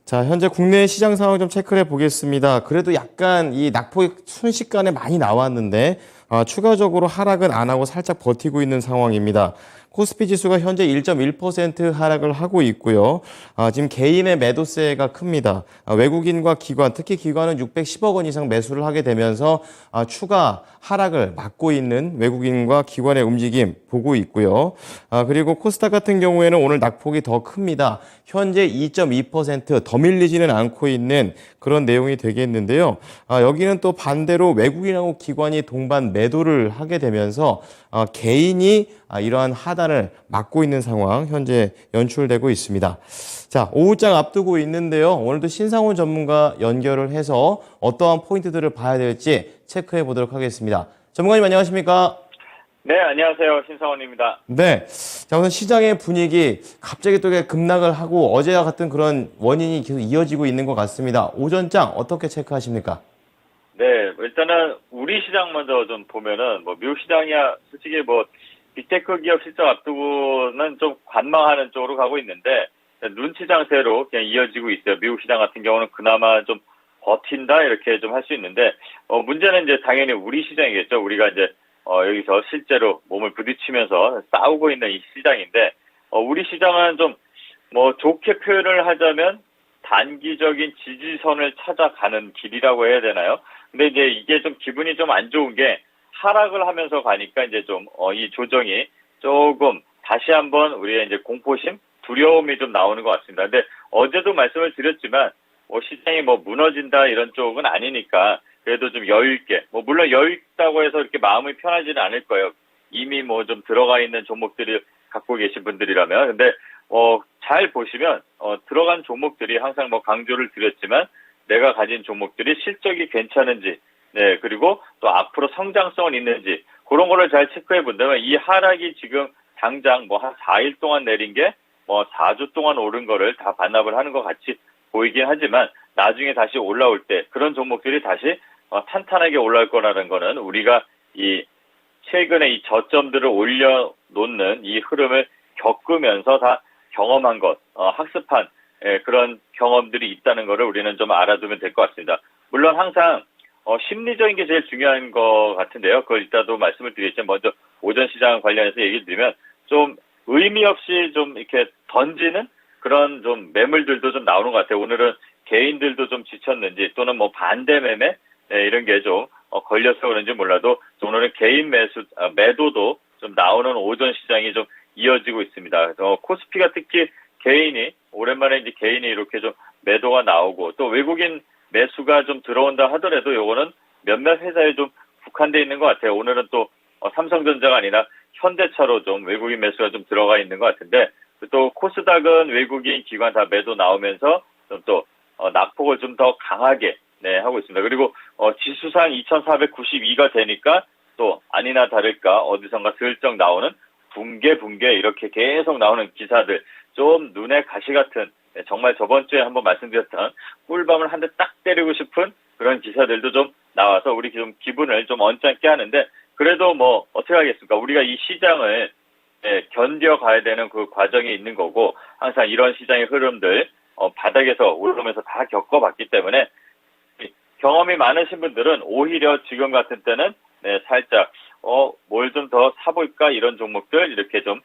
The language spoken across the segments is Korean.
자, 현재 국내 시장 상황 좀 체크를 해보겠습니다. 그래도 약간 이 낙폭이 순식간에 많이 나왔는데 추가적으로 하락은 안 하고 살짝 버티고 있는 상황입니다. 코스피 지수가 현재 1.1% 하락을 하고 있고요. 지금 개인의 매도세가 큽니다. 외국인과 기관, 특히 기관은 610억 원 이상 매수를 하게 되면서 추가 하락을 막고 있는 외국인과 기관의 움직임 보고 있고요. 그리고 코스닥 같은 경우에는 오늘 낙폭이 더 큽니다. 현재 2.2%더 밀리지는 않고 있는 그런 내용이 되겠는데요. 여기는 또 반대로 외국인하고 기관이 동반 매도를 하게 되면서 개인이 이러한 하단을 막고 있는 상황 현재 연출되고 있습니다. 자, 오후장 앞두고 있는데요. 오늘도 신상훈 전문가 연결을 해서 어떠한 포인트들을 봐야 될지 체크해 보도록 하겠습니다. 전문가님 안녕하십니까? 네, 안녕하세요. 신성원입니다. 네. 자, 우선 시장의 분위기 갑자기 또 급락을 하고 어제와 같은 그런 원인이 계속 이어지고 있는 것 같습니다. 오전장 어떻게 체크하십니까? 네, 일단은 우리 시장 먼저 좀 보면은 미국 시장이야 솔직히 빅테크 기업 실적 앞두고는 좀 관망하는 쪽으로 가고 있는데 눈치 장세로 그냥 이어지고 있어요. 미국 시장 같은 경우는 그나마 좀 버틴다 이렇게 좀 할 수 있는데 문제는 이제 당연히 우리 시장이겠죠. 우리가 이제 여기서 실제로 몸을 부딪히면서 싸우고 있는 이 시장인데 우리 시장은 좀 좋게 표현을 하자면 단기적인 지지선을 찾아가는 길이라고 해야 되나요? 근데 이제 이게 좀 기분이 좀 안 좋은 게 하락을 하면서 가니까 이제 좀 이 조정이 조금 다시 한번 우리의 이제 공포심, 두려움이 좀 나오는 것 같습니다. 근데 어제도 말씀을 드렸지만 시장이 무너진다 이런 쪽은 아니니까 그래도 좀 여유 있게 물론 여유 있다고 해서 이렇게 마음이 편하지는 않을 거예요. 이미 좀 들어가 있는 종목들이 갖고 계신 분들이라면. 근데 잘 보시면 들어간 종목들이 항상 강조를 드렸지만 내가 가진 종목들이 실적이 괜찮은지, 네, 그리고 또 앞으로 성장성은 있는지 그런 거를 잘 체크해 본다면 이 하락이 지금 당장 한 4일 동안 내린 게 4주 동안 오른 거를 다 반납을 하는 것 같이 보이긴 하지만 나중에 다시 올라올 때 그런 종목들이 다시 탄탄하게 올라올 거라는 거는 우리가 이 최근에 이 저점들을 올려놓는 이 흐름을 겪으면서 다 경험한 것, 학습한 그런 경험들이 있다는 거를 우리는 좀 알아두면 될 것 같습니다. 물론 항상 심리적인 게 제일 중요한 것 같은데요. 그걸 이따도 말씀을 드리겠지만 먼저 오전 시장 관련해서 얘기를 드리면 좀 의미 없이 좀 이렇게 던지는 그런 좀 매물들도 좀 나오는 것 같아요. 오늘은 개인들도 좀 지쳤는지 또는 반대 매매 이런 게 좀 걸려서 그런지 몰라도 오늘은 개인 매도도 좀 나오는 오전 시장이 좀 이어지고 있습니다. 코스피가 특히 개인이 오랜만에 이제 개인이 이렇게 좀 매도가 나오고 또 외국인 매수가 좀 들어온다 하더라도 요거는 몇몇 회사에 좀 국한돼 있는 것 같아요. 오늘은 또 삼성전자가 아니라 현대차로 좀 외국인 매수가 좀 들어가 있는 것 같은데 또 코스닥은 외국인 기관 다 매도 나오면서 좀 또 낙폭을 좀 더 강하게 하고 있습니다. 그리고 지수상 2492가 되니까 또 아니나 다를까 어디선가 슬쩍 나오는 붕괴 이렇게 계속 나오는 기사들 좀 눈에 가시 같은 정말 저번 주에 한번 말씀드렸던 꿀밤을 한 대 딱 때리고 싶은 그런 기사들도 좀 나와서 우리 좀 기분을 좀 언짢게 하는데 그래도 어떻게 하겠습니까? 우리가 이 시장을 견뎌가야 되는 그 과정이 있는 거고 항상 이런 시장의 흐름들 바닥에서 오르면서 다 겪어봤기 때문에 경험이 많으신 분들은 오히려 지금 같은 때는 살짝 뭘 좀 더 사볼까 이런 종목들 이렇게 좀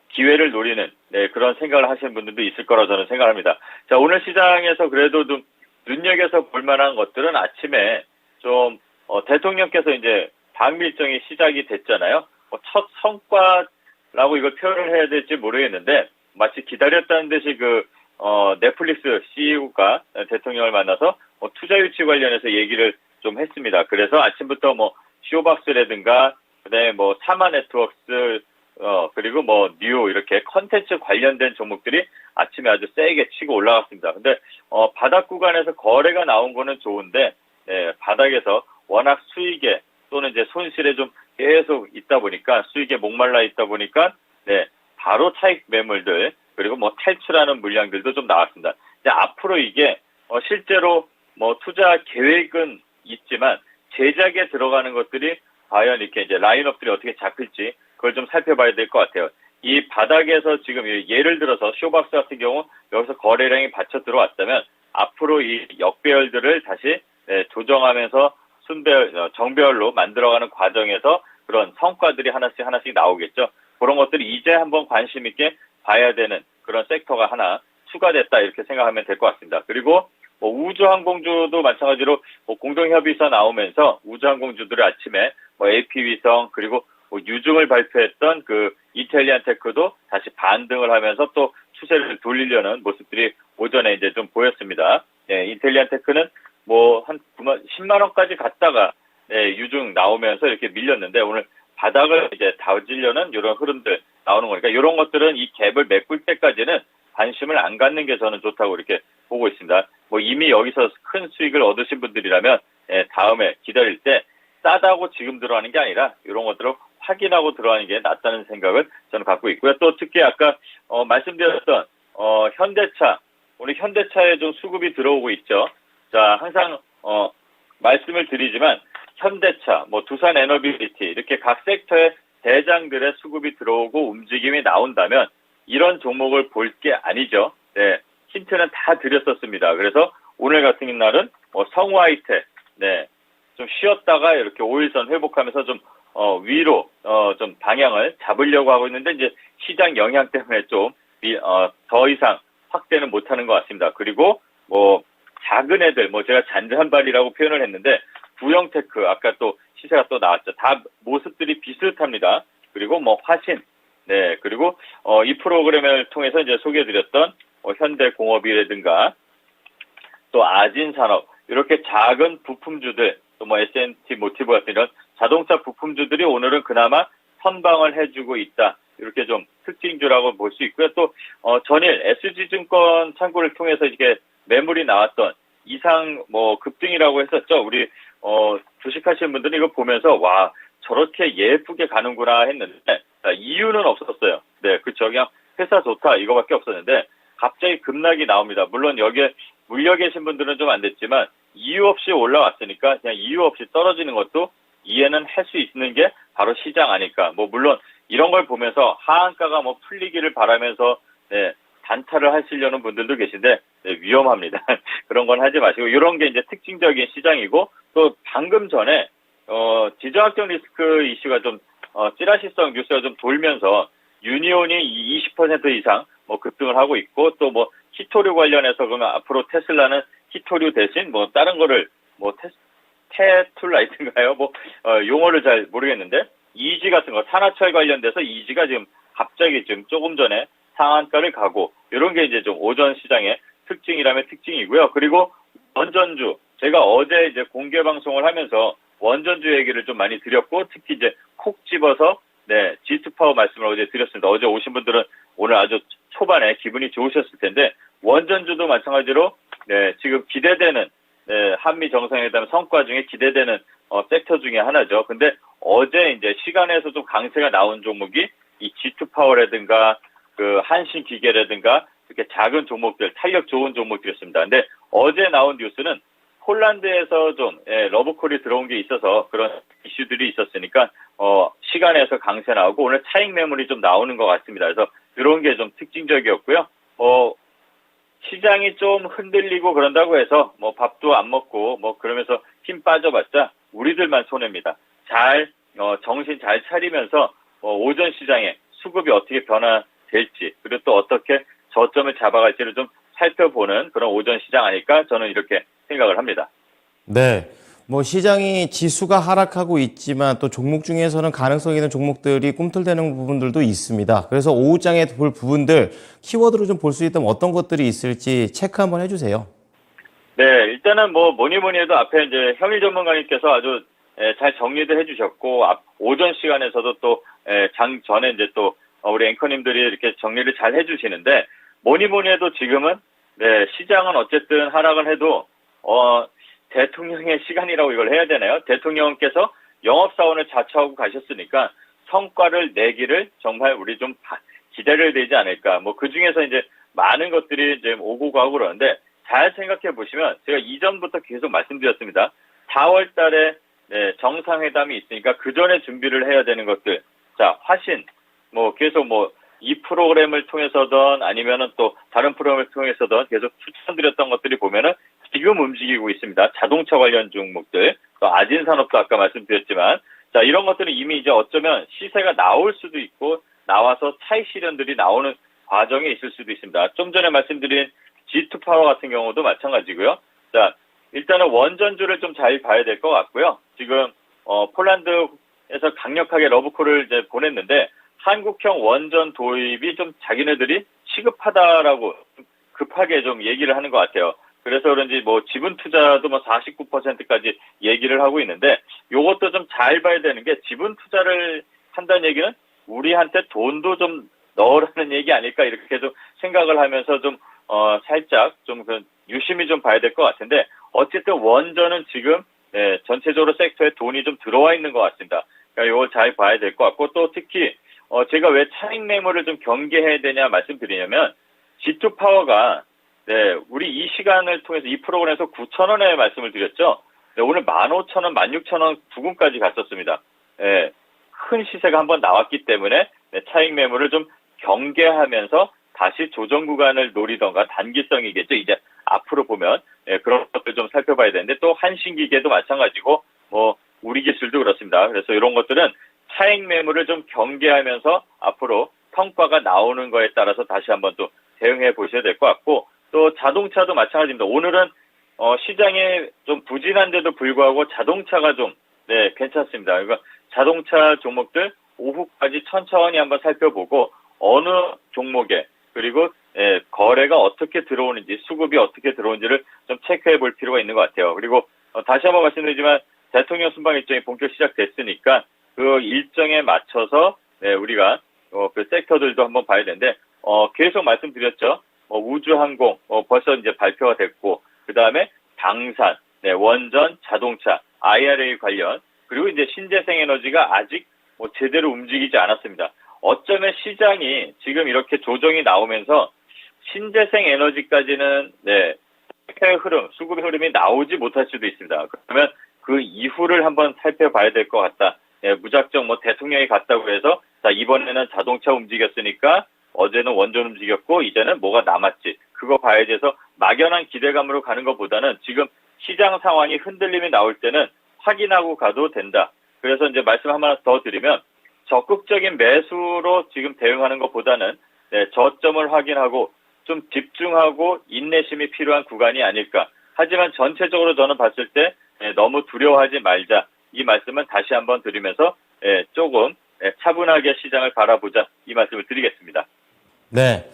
기회를 노리는 그런 생각을 하시는 분들도 있을 거라고 저는 생각합니다. 자, 오늘 시장에서 그래도 좀 눈여겨서 볼 만한 것들은 아침에 좀 대통령께서 이제 방미 일정이 시작이 됐잖아요. 첫 성과라고 이걸 표현을 해야 될지 모르겠는데 마치 기다렸다는 듯이 넷플릭스 CEO가 대통령을 만나서 투자 유치 관련해서 얘기를 좀 했습니다. 그래서 아침부터 쇼박스라든가 그다음에 사마 네트워크스 그리고 뉴 이렇게 컨텐츠 관련된 종목들이 아침에 아주 세게 치고 올라갔습니다. 근데 바닥 구간에서 거래가 나온 거는 좋은데 바닥에서 워낙 수익에 또는 이제 손실에 좀 계속 있다 보니까 수익에 목말라 있다 보니까 바로 차익 매물들 그리고 탈출하는 물량들도 좀 나왔습니다. 이제 앞으로 이게 실제로 투자 계획은 있지만 제작에 들어가는 것들이 과연 이렇게 이제 라인업들이 어떻게 잡힐지 그걸 좀 살펴봐야 될 것 같아요. 이 바닥에서 지금 예를 들어서 쇼박스 같은 경우 여기서 거래량이 받쳐 들어왔다면 앞으로 이 역배열들을 다시 조정하면서 정배열로 만들어가는 과정에서 그런 성과들이 하나씩 나오겠죠. 그런 것들이 이제 한번 관심 있게 봐야 되는 그런 섹터가 하나 추가됐다 이렇게 생각하면 될 것 같습니다. 그리고 뭐 우주항공주도 마찬가지로 뭐 공동협의서 나오면서 우주항공주들의 아침에 뭐 AP위성 그리고 뭐 유중을 발표했던 그 이탈리안 테크도 다시 반등을 하면서 또 추세를 돌리려는 모습들이 오전에 이제 좀 보였습니다. 이탈리안 테크는 뭐 한 10만 원까지 갔다가 유중 나오면서 이렇게 밀렸는데 오늘 바닥을 이제 다지려는 이런 흐름들 나오는 거니까 이런 것들은 이 갭을 메꿀 때까지는 관심을 안 갖는 게 저는 좋다고 이렇게 보고 있습니다. 뭐 이미 여기서 큰 수익을 얻으신 분들이라면 다음에 기다릴 때 싸다고 지금 들어가는 게 아니라 이런 것들을 확인하고 들어가는 게 낫다는 생각을 저는 갖고 있고요. 또 특히 아까 말씀드렸던 현대차 오늘 현대차에 좀 수급이 들어오고 있죠. 자 항상 말씀을 드리지만 현대차, 뭐 두산 에너비리티 이렇게 각 섹터의 대장들의 수급이 들어오고 움직임이 나온다면 이런 종목을 볼 게 아니죠. 네, 힌트는 다 드렸었습니다. 그래서 오늘 같은 날은 성화이텍, 좀 쉬었다가 이렇게 5일선 회복하면서 좀 위로 좀 방향을 잡으려고 하고 있는데 이제 시장 영향 때문에 좀 더 이상 확대는 못하는 것 같습니다. 그리고 뭐 작은 애들, 뭐 제가 잔잔발이라고 표현을 했는데 구형테크 아까 또 시세가 또 나왔죠. 다 모습들이 비슷합니다. 그리고 뭐 화신, 그리고 이 프로그램을 통해서 이제 소개해드렸던 현대공업이라든가 또 아진산업 이렇게 작은 부품주들 또 뭐 S&T 모티브 같은 이런 자동차 부품주들이 오늘은 그나마 선방을 해주고 있다. 이렇게 좀 특징주라고 볼 수 있고요. 또 전일 SG증권 창구를 통해서 이게 매물이 나왔던 이상 뭐 급등이라고 했었죠. 우리 주식하시는 분들은 이거 보면서 와 저렇게 예쁘게 가는구나 했는데 이유는 없었어요. 네, 그쵸. 그냥 회사 좋다 이거밖에 없었는데 갑자기 급락이 나옵니다. 물론 여기에 물려 계신 분들은 좀 안 됐지만 이유 없이 올라왔으니까 그냥 이유 없이 떨어지는 것도 이해는 할 수 있는 게 바로 시장 아닐까. 뭐 물론 이런 걸 보면서 하한가가 뭐 풀리기를 바라면서 단타를 하시려는 분들도 계신데 위험합니다. 그런 건 하지 마시고 이런 게 이제 특징적인 시장이고 또 방금 전에 지정학적 리스크 이슈가 좀 찌라시성 뉴스가 좀 돌면서 유니온이 20% 이상 뭐 급등을 하고 있고 또 뭐 히토류 관련해서 그러면 앞으로 테슬라는 히토류 대신 뭐 다른 거를 뭐 테툴라이트인가요? 뭐 용어를 잘 모르겠는데 이지 같은 거 산화철 관련돼서 이지가 지금 갑자기 지금 조금 전에 상한가를 가고 이런 게 이제 좀 오전 시장의 특징이라면 특징이고요. 그리고 원전주 제가 어제 이제 공개 방송을 하면서 원전주 얘기를 좀 많이 드렸고 특히 이제 콕 집어서 G2 파워 말씀을 어제 드렸습니다. 어제 오신 분들은 오늘 아주 초반에 기분이 좋으셨을 텐데 원전주도 마찬가지로 지금 기대되는 한미 정상회담 성과 중에 기대되는 섹터 중에 하나죠. 근데 어제 이제 시간에서 좀 강세가 나온 종목이 이 G2 파워라든가 그 한신 기계라든가 이렇게 작은 종목들 탄력 좋은 종목들이었습니다. 근데 어제 나온 뉴스는 폴란드에서 좀 러브콜이 들어온 게 있어서 그런 이슈들이 있었으니까 시간에서 강세 나오고 오늘 차익 매물이 좀 나오는 것 같습니다. 그래서 이런 게 좀 특징적이었고요. 시장이 좀 흔들리고 그런다고 해서 뭐 밥도 안 먹고 뭐 그러면서 힘 빠져봤자 우리들만 손해입니다. 정신 잘 차리면서 오전 시장에 수급이 어떻게 변화될지 그리고 또 어떻게 저점을 잡아갈지를 좀 살펴보는 그런 오전 시장 아닐까 저는 이렇게 생각을 합니다. 네. 뭐 시장이 지수가 하락하고 있지만 또 종목 중에서는 가능성 있는 종목들이 꿈틀대는 부분들도 있습니다. 그래서 오후장에 볼 부분들 키워드로 좀 볼 수 있다면 어떤 것들이 있을지 체크 한번 해주세요. 네, 일단은 뭐 뭐니 해도 앞에 이제 현일 전문가님께서 아주 잘 정리도 해주셨고 오전 시간에서도 또 장 전에 이제 또 우리 앵커님들이 이렇게 정리를 잘 해주시는데 뭐니 해도 지금은 시장은 어쨌든 하락을 해도 대통령의 시간이라고 이걸 해야 되나요? 대통령께서 영업사원을 자처하고 가셨으니까 성과를 내기를 정말 우리 좀 기다려야 되지 않을까. 뭐 그 중에서 이제 많은 것들이 이제 오고 가고 그러는데 잘 생각해 보시면 제가 이전부터 계속 말씀드렸습니다. 4월 달에 정상회담이 있으니까 그 전에 준비를 해야 되는 것들. 자, 화신. 뭐 계속 뭐 이 프로그램을 통해서든 아니면은 또 다른 프로그램을 통해서든 계속 추천드렸던 것들이 보면은 지금 움직이고 있습니다. 자동차 관련 종목들, 또 아진산업도 아까 말씀드렸지만, 자, 이런 것들은 이미 이제 어쩌면 시세가 나올 수도 있고, 나와서 차익 실현들이 나오는 과정에 있을 수도 있습니다. 좀 전에 말씀드린 G2 파워 같은 경우도 마찬가지고요. 자, 일단은 원전주를 좀 잘 봐야 될 것 같고요. 지금, 폴란드에서 강력하게 러브콜을 이제 보냈는데, 한국형 원전 도입이 좀 자기네들이 시급하다라고 급하게 좀 얘기를 하는 것 같아요. 그래서 그런지 뭐 지분 투자도 뭐 49%까지 얘기를 하고 있는데 요것도 좀 잘 봐야 되는 게 지분 투자를 한다는 얘기는 우리한테 돈도 좀 넣으라는 얘기 아닐까 이렇게 좀 생각을 하면서 좀 살짝 좀 유심히 좀 봐야 될 것 같은데 어쨌든 원전은 지금 전체적으로 섹터에 돈이 좀 들어와 있는 것 같습니다. 그러니까 이걸 잘 봐야 될 것 같고 또 특히 제가 왜 차익 매물을 좀 경계해야 되냐 말씀드리냐면 G2 파워가 우리 이 시간을 통해서 이 프로그램에서 9,000원에 말씀을 드렸죠. 오늘 15,000원, 16,000원 부근까지 갔었습니다. 큰 시세가 한번 나왔기 때문에 차익 매물을 좀 경계하면서 다시 조정 구간을 노리던가 단기성이겠죠. 이제 앞으로 보면 그런 것들 좀 살펴봐야 되는데 또 한신기계도 마찬가지고 뭐 우리 기술도 그렇습니다. 그래서 이런 것들은 차익 매물을 좀 경계하면서 앞으로 성과가 나오는 거에 따라서 다시 한번 또 대응해 보셔야 될 것 같고 또 자동차도 마찬가지입니다. 오늘은 시장이 좀 부진한데도 불구하고 자동차가 좀 괜찮습니다. 그러니까 자동차 종목들 오후까지 천천히 한번 살펴보고 어느 종목에 그리고 거래가 어떻게 들어오는지 수급이 어떻게 들어오는지를 좀 체크해 볼 필요가 있는 것 같아요. 그리고 다시 한번 말씀드리지만 대통령 순방 일정이 본격 시작됐으니까 그 일정에 맞춰서 우리가 그 섹터들도 한번 봐야 되는데 계속 말씀드렸죠. 우주항공 벌써 이제 발표가 됐고 그 다음에 방산, 원전, 자동차, IRA 관련 그리고 이제 신재생에너지가 아직 제대로 움직이지 않았습니다. 어쩌면 시장이 지금 이렇게 조정이 나오면서 신재생에너지까지는 흐름, 수급의 흐름이 나오지 못할 수도 있습니다. 그러면 그 이후를 한번 살펴봐야 될 것 같다. 무작정 대통령이 갔다고 해서 자 이번에는 자동차 움직였으니까 어제는 원전 움직였고 이제는 뭐가 남았지 그거 봐야 돼서 막연한 기대감으로 가는 것보다는 지금 시장 상황이 흔들림이 나올 때는 확인하고 가도 된다. 그래서 이제 말씀 하나 더 드리면 적극적인 매수로 지금 대응하는 것보다는 저점을 확인하고 좀 집중하고 인내심이 필요한 구간이 아닐까. 하지만 전체적으로 저는 봤을 때 너무 두려워하지 말자. 이 말씀은 다시 한번 드리면서 조금 차분하게 시장을 바라보자. 이 말씀을 드리겠습니다. 네.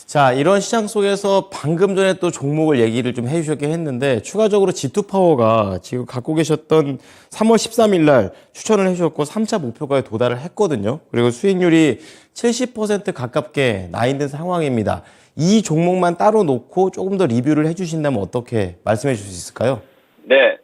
자, 이런 시장 속에서 방금 전에 또 종목을 얘기를 좀 해주셨긴 했는데, 추가적으로 G2 파워가 지금 갖고 계셨던 3월 13일 날 추천을 해주셨고, 3차 목표가에 도달을 했거든요. 그리고 수익률이 70% 가깝게 나 있는 상황입니다. 이 종목만 따로 놓고 조금 더 리뷰를 해주신다면 어떻게 말씀해 주실 수 있을까요? 네,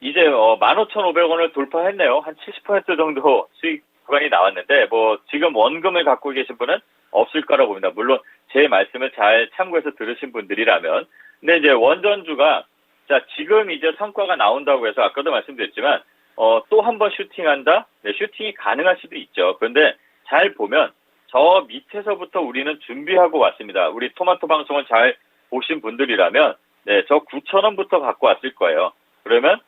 이제 15,500원을 돌파했네요. 한 70% 정도 수익 구간이 나왔는데, 지금 원금을 갖고 계신 분은 없을 거라고 봅니다. 물론 제 말씀을 잘 참고해서 들으신 분들이라면. 근데 이제 원전주가 자 지금 이제 성과가 나온다고 해서 아까도 말씀드렸지만 또 한 번 슈팅한다? 슈팅이 가능할 수도 있죠. 그런데 잘 보면 저 밑에서부터 우리는 준비하고 왔습니다. 우리 토마토 방송을 잘 보신 분들이라면 저 9,000원부터 갖고 왔을 거예요. 그러면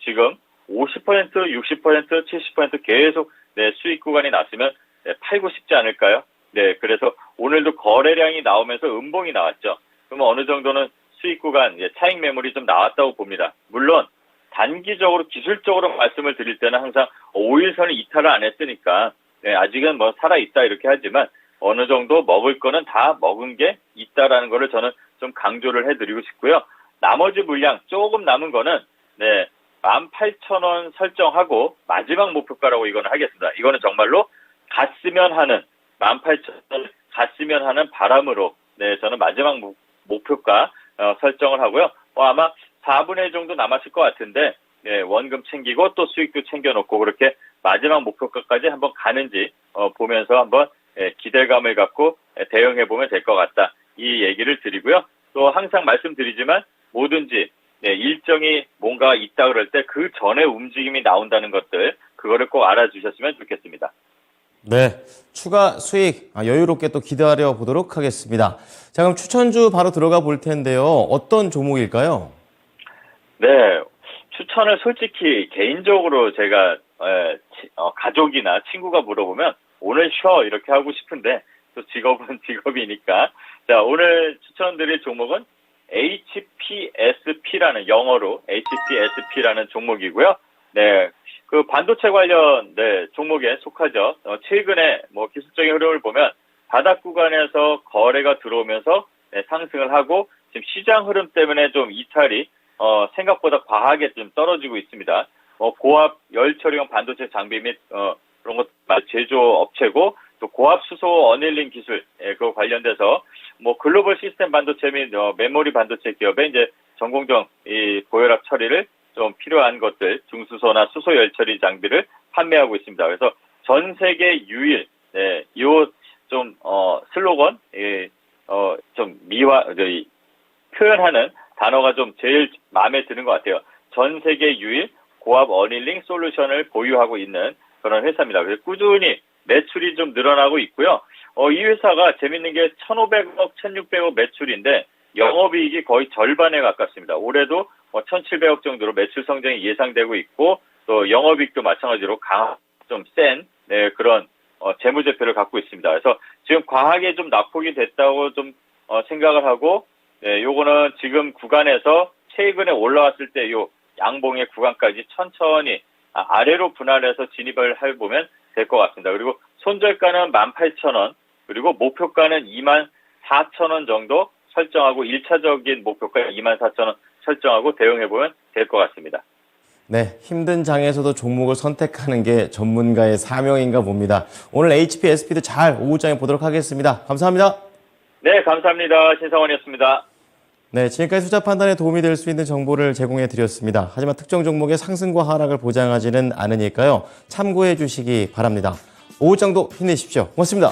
지금 50%, 60%, 70% 계속 수익 구간이 났으면 팔고 싶지 않을까요? 그래서 오늘도 거래량이 나오면서 음봉이 나왔죠. 그러면 어느 정도는 수익 구간, 차익 매물이 좀 나왔다고 봅니다. 물론 단기적으로 기술적으로 말씀을 드릴 때는 항상 5일선을 이탈을 안 했으니까 아직은 살아있다 이렇게 하지만 어느 정도 먹을 거는 다 먹은 게 있다라는 거를 저는 좀 강조를 해드리고 싶고요. 나머지 물량 조금 남은 거는 18,000원 설정하고 마지막 목표가라고 이거는 하겠습니다. 이거는 정말로 갔으면 하는 18,000원 갔으면 하는 바람으로 저는 마지막 목표가 설정을 하고요. 아마 4분의 1 정도 남았을 것 같은데 원금 챙기고 또 수익도 챙겨놓고 그렇게 마지막 목표가까지 한번 가는지 보면서 한번 기대감을 갖고 대응해보면 될 것 같다. 이 얘기를 드리고요. 또 항상 말씀드리지만 뭐든지 일정이 뭔가 있다 그럴 때 그 전에 움직임이 나온다는 것들 그거를 꼭 알아주셨으면 좋겠습니다. 네, 추가 수익 여유롭게 또 기다려 보도록 하겠습니다. 자, 그럼 추천주 바로 들어가 볼 텐데요. 어떤 종목일까요? 네, 추천을 솔직히 개인적으로 제가 가족이나 친구가 물어보면 오늘 쉬어 이렇게 하고 싶은데 또 직업은 직업이니까 자 오늘 추천드릴 종목은 HPSP라는 영어로 HPSP라는 종목이고요. 네, 그 반도체 관련 종목에 속하죠. 최근에 뭐 기술적인 흐름을 보면 바닥 구간에서 거래가 들어오면서 상승을 하고 지금 시장 흐름 때문에 좀 이탈이 생각보다 과하게 좀 떨어지고 있습니다. 고압 열 처리용 반도체 장비 및 그런 것 제조업체고 또 고압 수소 어닐링 기술 그거 관련돼서 뭐 글로벌 시스템 반도체 및 메모리 반도체 기업의 이제 전공정 이 고혈압 처리를 좀 필요한 것들 중수소나 수소 열 처리 장비를 판매하고 있습니다. 그래서 전 세계 유일 좀 슬로건 좀 표현하는 단어가 좀 제일 마음에 드는 것 같아요. 전 세계 유일 고압 어닐링 솔루션을 보유하고 있는 그런 회사입니다. 그래서 꾸준히 매출이 좀 늘어나고 있고요. 이 회사가 재밌는 게 1,500억, 1,600억 매출인데 영업이익이 거의 절반에 가깝습니다. 올해도 1,700억 정도로 매출 성장이 예상되고 있고 또 영업이익도 마찬가지로 좀 센 그런 재무제표를 갖고 있습니다. 그래서 지금 과하게 좀 낙폭이 됐다고 좀 생각을 하고 요거는 지금 구간에서 최근에 올라왔을 때 요 양봉의 구간까지 천천히 아래로 분할해서 진입을 해보면 될 것 같습니다. 그리고 손절가는 18,000원, 그리고 목표가는 24,000원 정도 설정하고 1차적인 목표가 24,000원 설정하고 대응해보면 될 것 같습니다. 네, 힘든 장에서도 종목을 선택하는 게 전문가의 사명인가 봅니다. 오늘 HPSP도 잘 오후장에 보도록 하겠습니다. 감사합니다. 네, 감사합니다. 신성원이었습니다. 네, 지금까지 투자 판단에 도움이 될 수 있는 정보를 제공해 드렸습니다. 하지만 특정 종목의 상승과 하락을 보장하지는 않으니까요. 참고해 주시기 바랍니다. 오후장도 힘내십시오. 고맙습니다.